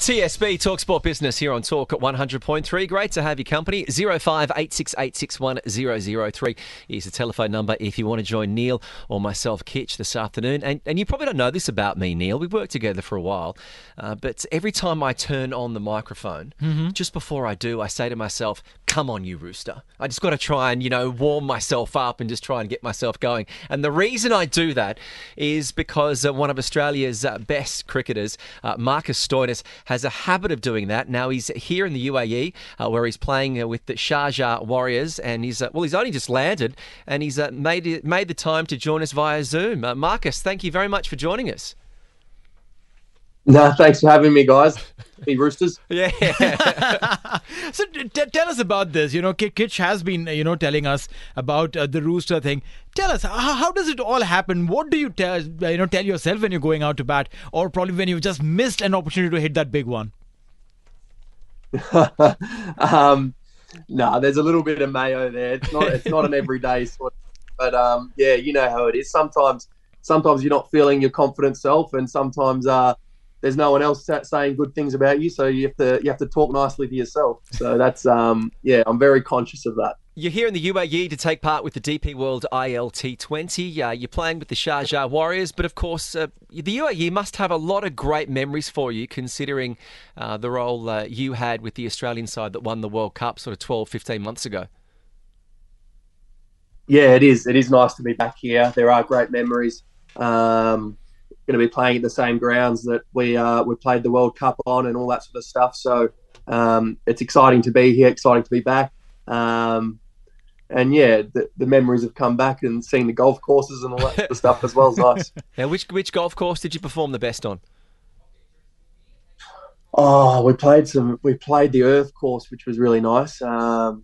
TSB, Talk Sport Business here on Talk at 100.3. Great to have your company. 0586861003 is the telephone number if you want to join Neil or myself, Kitch, this afternoon. And you probably don't know this about me, Neil. We've worked together for a while. But every time I turn on the microphone, just before I do, I say to myself, come on, you rooster. I just got to try and, warm myself up and just try and get myself going. And the reason I do that is because one of Australia's best cricketers, Marcus Stonis, has a habit of doing that. Now he's here in the UAE where he's playing with the Sharjah Warriors, and he's only just landed, and he's made the time to join us via Zoom. Marcus, thank you very much for joining us. No, thanks for having me, guys. Me roosters. Yeah. So tell us about this. Kitch has been, telling us about the rooster thing. Tell us, how does it all happen? What do you tell yourself when you're going out to bat, or probably when you've just missed an opportunity to hit that big one? No, there's a little bit of mayo there. It's not an everyday sort of, but yeah, you know how it is. Sometimes you're not feeling your confident self, and sometimes there's no one else saying good things about you, so you have to talk nicely to yourself. So that's yeah, I'm very conscious of that. You're here in the UAE to take part with the DP World ILT20. You're playing with the Sharjah Warriors, but of course, the UAE must have a lot of great memories for you, considering the role you had with the Australian side that won the World Cup sort of 12, 15 months ago. Yeah, it is. It is nice to be back here. There are great memories. Going to be playing at the same grounds that we played the World Cup on and all that sort of stuff. So it's exciting to be here, exciting to be back. And yeah, the memories have come back, and seeing the golf courses and all that sort of stuff as well is nice. Now, which golf course did you perform the best on? Oh, we played the Earth course, which was really nice. And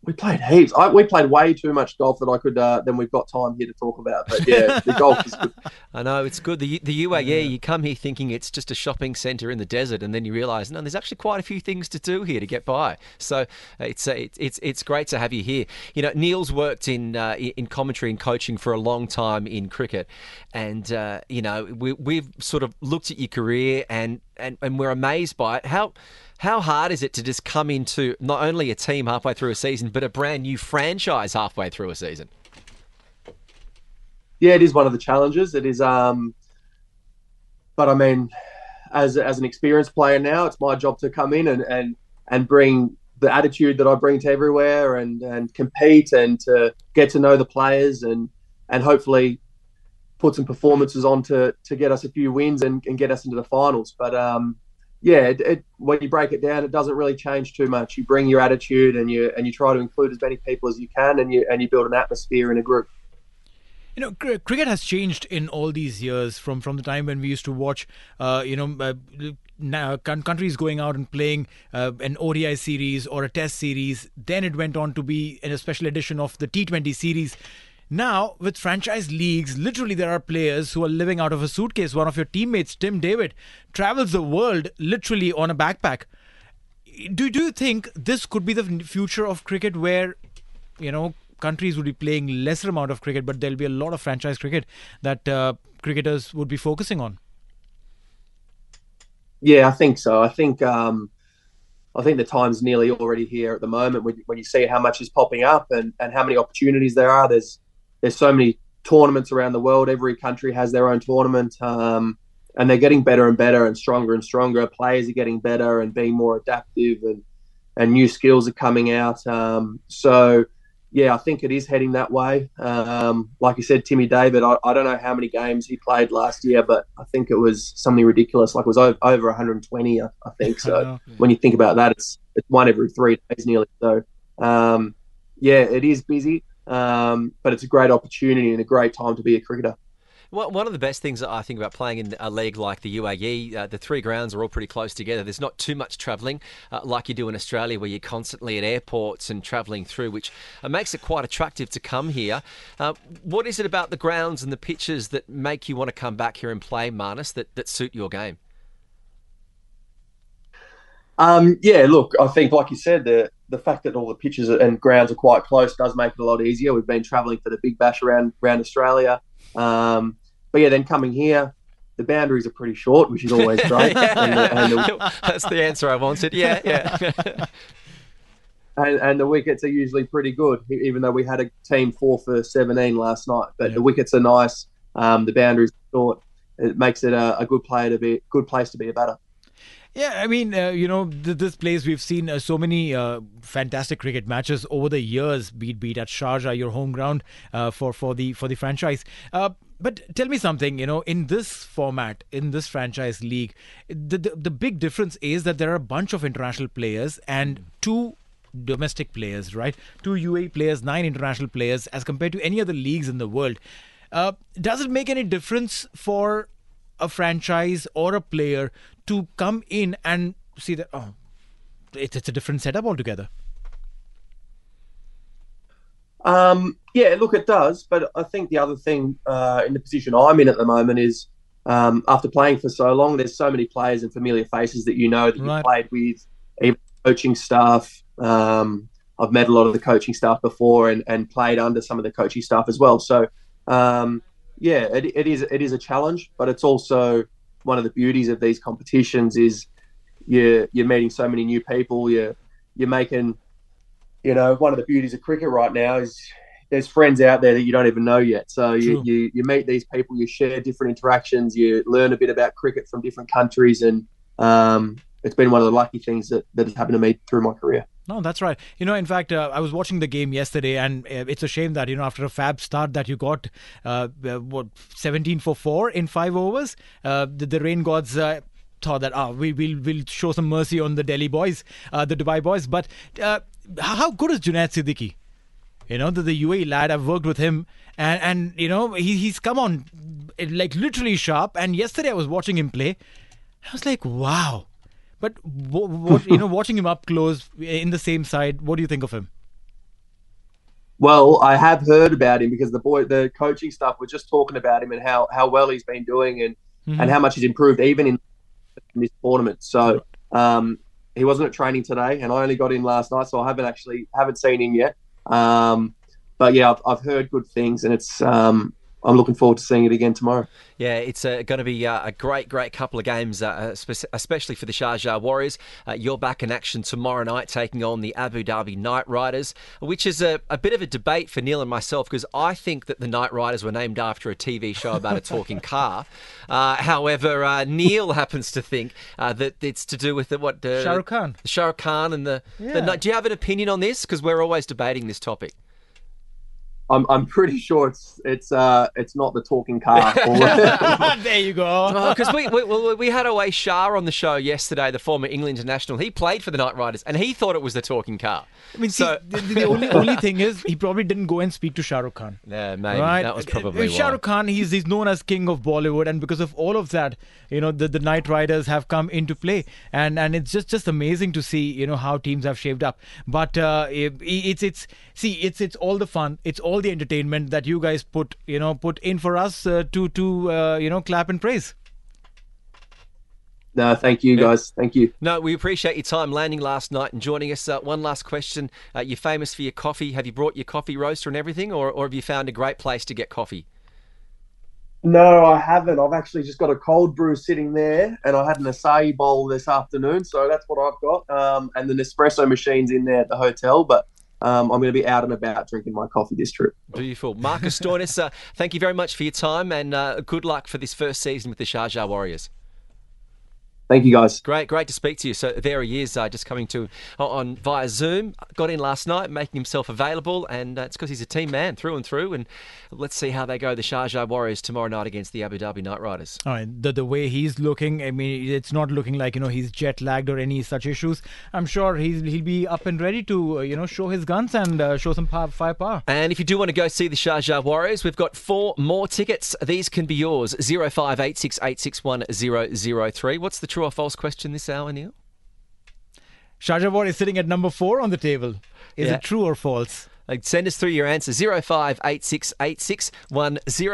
we played heaps. We played way too much golf than we've got time here to talk about. But yeah, the golf is good. I know, it's good. The UAE, you come here thinking it's just a shopping centre in the desert, and then you realise, no, there's actually quite a few things to do here to get by. So it's great to have you here. Neil's worked in commentary and coaching for a long time in cricket, and we've sort of looked at your career and we're amazed by it. How hard is it to just come into not only a team halfway through a season, but a brand new franchise halfway through a season? Yeah, it is one of the challenges. It is, but I mean, as an experienced player now, it's my job to come in and bring the attitude that I bring to everywhere, and compete, and to get to know the players, and hopefully put some performances on to get us a few wins and get us into the finals. But yeah, when you break it down, it doesn't really change too much. You bring your attitude, and you try to include as many people as you can, and you build an atmosphere in a group. Cricket has changed in all these years from the time when we used to watch, now countries going out and playing an ODI series or a test series. Then it went on to be in a special edition of the T20 series. Now, with franchise leagues, literally there are players who are living out of a suitcase. One of your teammates, Tim David, travels the world literally on a backpack. Do you think this could be the future of cricket, where, countries would be playing lesser amount of cricket, but there'll be a lot of franchise cricket that cricketers would be focusing on? Yeah, I think so. I think the time's nearly already here at the moment. When you see how much is popping up and how many opportunities there are, there's so many tournaments around the world. Every country has their own tournament, and they're getting better and better and stronger. Players are getting better and being more adaptive, and new skills are coming out. So, yeah, I think it is heading that way. Like you said, Timmy David, I don't know how many games he played last year, but I think it was something ridiculous. Like, it was over 120, I think. So when you think about that, it's one every 3 days nearly. So, yeah, it is busy. But it's a great opportunity and a great time to be a cricketer. Well, one of the best things that I think about playing in a league like the UAE, the three grounds are all pretty close together. There's not too much travelling like you do in Australia, where you're constantly at airports and travelling through, which makes it quite attractive to come here. What is it about the grounds and the pitches that make you want to come back here and play, Marnus, that suit your game? Yeah, look, I think, like you said, the fact that all the pitches and grounds are quite close does make it a lot easier. We've been travelling for the Big Bash around Australia. But yeah, then coming here, the boundaries are pretty short, which is always great. That's the answer I wanted. Yeah. And the wickets are usually pretty good, even though we had a team 4 for 17 last night. But the wickets are nice. The boundaries are short. It makes it a good place to be a batter. Yeah, I mean, this place, we've seen so many fantastic cricket matches over the years, be it at Sharjah, your home ground, for the franchise. But tell me something, in this format, in this franchise league, the big difference is that there are a bunch of international players and 2 domestic players, right? 2 UAE players, 9 international players, as compared to any other leagues in the world. Does it make any difference for a franchise or a player to come in and see that, it's a different setup altogether? Yeah, look, it does. But I think the other thing in the position I'm in at the moment is after playing for so long, there's so many players and familiar faces that that you've played with, even coaching staff. I've met a lot of the coaching staff before and played under some of the coaching staff as well. So, it is a challenge, but it's also one of the beauties of these competitions is you're meeting so many new people. You're making, one of the beauties of cricket right now is there's friends out there that you don't even know yet. So you meet these people, you share different interactions, you learn a bit about cricket from different countries, and it's been one of the lucky things that has happened to me through my career. No, that's right. In fact, I was watching the game yesterday, and it's a shame that, after a fab start that you got, 17 for 4 in 5 overs, the rain gods thought that, we'll show some mercy on the Delhi boys, the Dubai boys. But how good is Junaid Siddiqui? The UAE lad, I've worked with him, and he's come on like literally sharp. And yesterday I was watching him play. I was like, wow. But watching him up close in the same side, what do you think of him? Well, I have heard about him because the coaching staff were just talking about him and how well he's been doing and how much he's improved even in this tournament. So he wasn't at training today, and I only got in last night, so I haven't seen him yet. But yeah, I've heard good things, and it's I'm looking forward to seeing it again tomorrow. Yeah, it's going to be a great couple of games, especially for the Sharjah Warriors. You're back in action tomorrow night, taking on the Abu Dhabi Knight Riders, which is a bit of a debate for Neil and myself, because I think that the Knight Riders were named after a TV show about a talking car. However, Neil happens to think that it's to do with Shah Rukh Khan. Shah Rukh Khan and the do you have an opinion on this? Because we're always debating this topic. I'm pretty sure it's not the talking car. There you go. Because we had Awais Shah on the show yesterday, the former England international. He played for the Knight Riders, and he thought it was the talking car. I mean, the only thing is he probably didn't go and speak to Shah Rukh Khan. Yeah, maybe that was probably why. Shah Rukh Khan, he's known as king of Bollywood, and because of all of that, the Knight Riders have come into play, and it's just amazing to see how teams have shaped up. But it's all the fun, it's all the entertainment that you guys put in for us to clap and praise. No, thank you, guys. Thank you. No, we appreciate your time landing last night and joining us. One last question. You're famous for your coffee. Have you brought your coffee roaster and everything, or have you found a great place to get coffee? No, I haven't. I've actually just got a cold brew sitting there, and I had an acai bowl this afternoon, so that's what I've got. And the Nespresso machine's in there at the hotel, but I'm going to be out and about drinking my coffee this trip. Beautiful. Marcus Stonis, thank you very much for your time, and good luck for this first season with the Sharjah Warriors. Thank you, guys. Great to speak to you. So there he is, just coming on via Zoom. Got in last night, making himself available, and it's because he's a team man through and through. And let's see how they go, the Sharjah Warriors, tomorrow night against the Abu Dhabi Knight Riders. All right, the way he's looking, I mean, it's not looking like he's jet lagged or any such issues. I'm sure he'll be up and ready to show his guns and show some firepower. And if you do want to go see the Sharjah Warriors, we've got 4 more tickets. These can be yours. 0586861003. What's the true or false question this hour, Neil? Sharjah Warriors is sitting at number 4 on the table. Is it true or false? Send us through your answer. 0586861003.